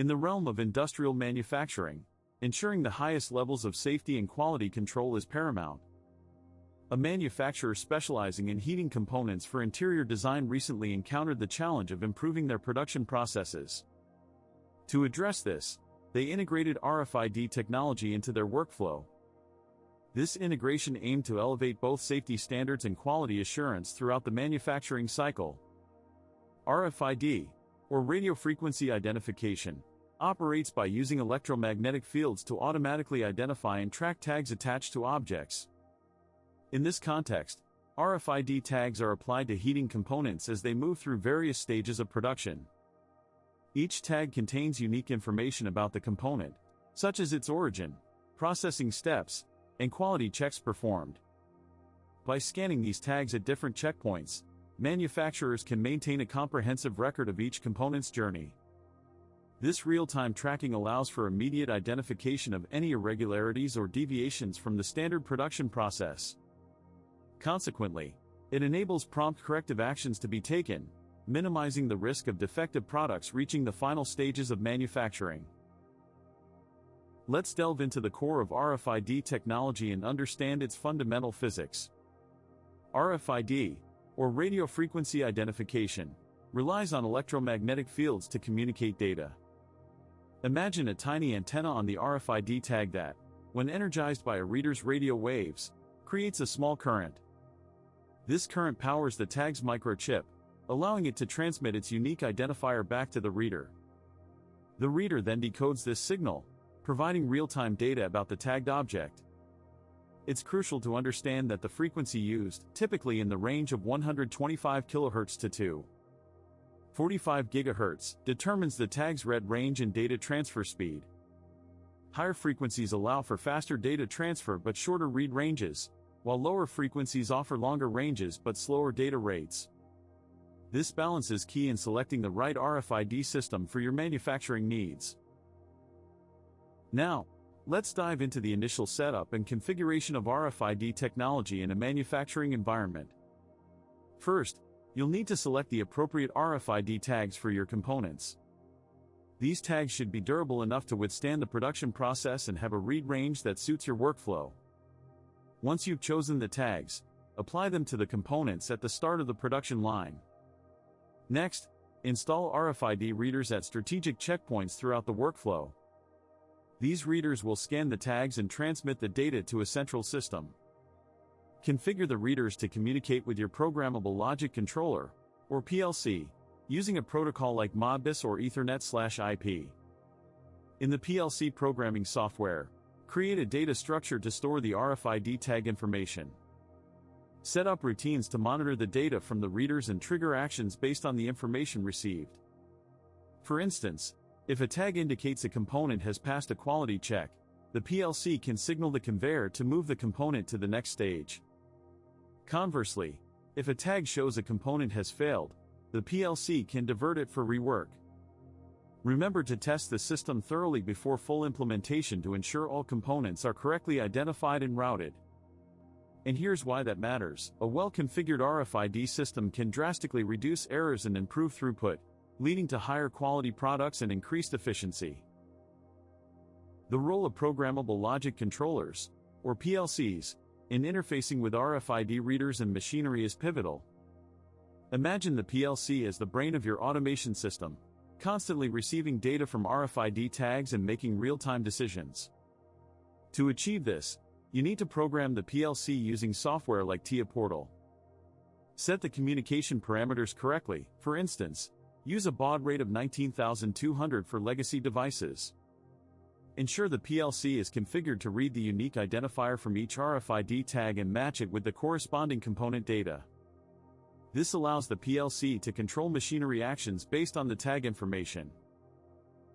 In the realm of industrial manufacturing, ensuring the highest levels of safety and quality control is paramount. A manufacturer specializing in heating components for interior design recently encountered the challenge of improving their production processes. To address this, they integrated RFID technology into their workflow. This integration aimed to elevate both safety standards and quality assurance throughout the manufacturing cycle. RFID, or radio frequency identification, operates by using electromagnetic fields to automatically identify and track tags attached to objects. In this context, RFID tags are applied to heating components as they move through various stages of production. Each tag contains unique information about the component, such as its origin, processing steps, and quality checks performed. By scanning these tags at different checkpoints, manufacturers can maintain a comprehensive record of each component's journey. This real-time tracking allows for immediate identification of any irregularities or deviations from the standard production process. Consequently, it enables prompt corrective actions to be taken, minimizing the risk of defective products reaching the final stages of manufacturing. Let's delve into the core of RFID technology and understand its fundamental physics. RFID, or radio frequency identification, relies on electromagnetic fields to communicate data. Imagine a tiny antenna on the RFID tag that, when energized by a reader's radio waves, creates a small current. This current powers the tag's microchip, allowing it to transmit its unique identifier back to the reader. The reader then decodes this signal, providing real-time data about the tagged object. It's crucial to understand that the frequency used, typically in the range of 125 kHz to 245 GHz, determines the tag's read range and data transfer speed. Higher frequencies allow for faster data transfer but shorter read ranges, while lower frequencies offer longer ranges but slower data rates. This balance is key in selecting the right RFID system for your manufacturing needs. Now, let's dive into the initial setup and configuration of RFID technology in a manufacturing environment. First, you'll need to select the appropriate RFID tags for your components. These tags should be durable enough to withstand the production process and have a read range that suits your workflow. Once you've chosen the tags, apply them to the components at the start of the production line. Next, install RFID readers at strategic checkpoints throughout the workflow. These readers will scan the tags and transmit the data to a central system. Configure the readers to communicate with your programmable logic controller, or PLC, using a protocol like Modbus or Ethernet/IP. In the PLC programming software, create a data structure to store the RFID tag information. Set up routines to monitor the data from the readers and trigger actions based on the information received. For instance, if a tag indicates a component has passed a quality check, the PLC can signal the conveyor to move the component to the next stage. Conversely, if a tag shows a component has failed, the PLC can divert it for rework. Remember to test the system thoroughly before full implementation to ensure all components are correctly identified and routed. And here's why that matters: a well-configured RFID system can drastically reduce errors and improve throughput, leading to higher quality products and increased efficiency. The role of programmable logic controllers, or PLCs, in interfacing with RFID readers and machinery is pivotal. Imagine the PLC as the brain of your automation system, constantly receiving data from RFID tags and making real-time decisions. To achieve this, you need to program the PLC using software like TIA Portal. Set the communication parameters correctly. For instance, use a baud rate of 19,200 for legacy devices. Ensure the PLC is configured to read the unique identifier from each RFID tag and match it with the corresponding component data. This allows the PLC to control machinery actions based on the tag information.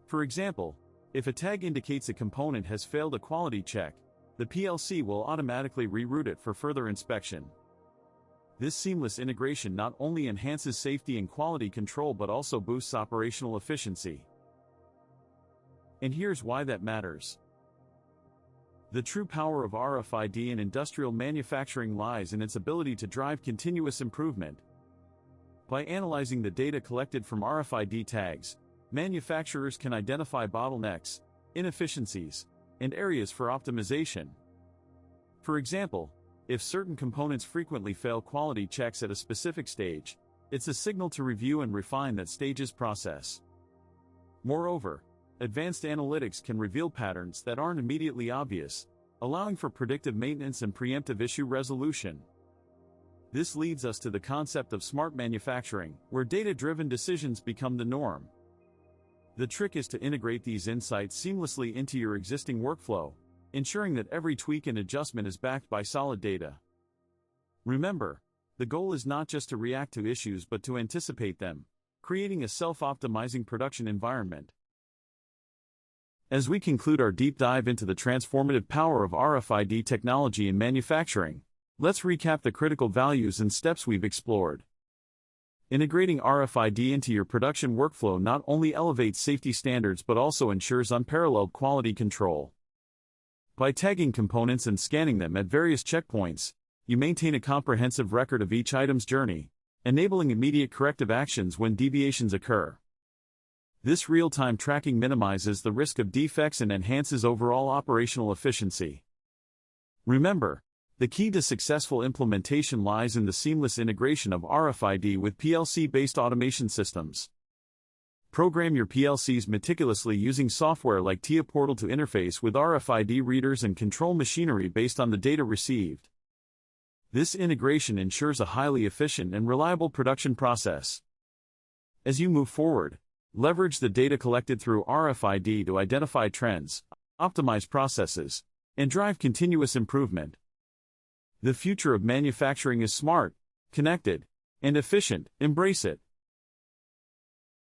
For example, if a tag indicates a component has failed a quality check, the PLC will automatically reroute it for further inspection. This seamless integration not only enhances safety and quality control but also boosts operational efficiency. And here's why that matters. The true power of RFID in industrial manufacturing lies in its ability to drive continuous improvement. By analyzing the data collected from RFID tags, manufacturers can identify bottlenecks, inefficiencies, and areas for optimization. For example, if certain components frequently fail quality checks at a specific stage, it's a signal to review and refine that stage's process. Moreover, advanced analytics can reveal patterns that aren't immediately obvious, allowing for predictive maintenance and preemptive issue resolution. This leads us to the concept of smart manufacturing, where data-driven decisions become the norm. The trick is to integrate these insights seamlessly into your existing workflow, ensuring that every tweak and adjustment is backed by solid data. Remember, the goal is not just to react to issues but to anticipate them, creating a self-optimizing production environment. As we conclude our deep dive into the transformative power of RFID technology in manufacturing, let's recap the critical values and steps we've explored. Integrating RFID into your production workflow not only elevates safety standards but also ensures unparalleled quality control. By tagging components and scanning them at various checkpoints, you maintain a comprehensive record of each item's journey, enabling immediate corrective actions when deviations occur. This real-time tracking minimizes the risk of defects and enhances overall operational efficiency. Remember, the key to successful implementation lies in the seamless integration of RFID with PLC-based automation systems. Program your PLCs meticulously using software like TIA Portal to interface with RFID readers and control machinery based on the data received. This integration ensures a highly efficient and reliable production process. As you move forward, leverage the data collected through RFID to identify trends, optimize processes, and drive continuous improvement. The future of manufacturing is smart, connected, and efficient. Embrace it.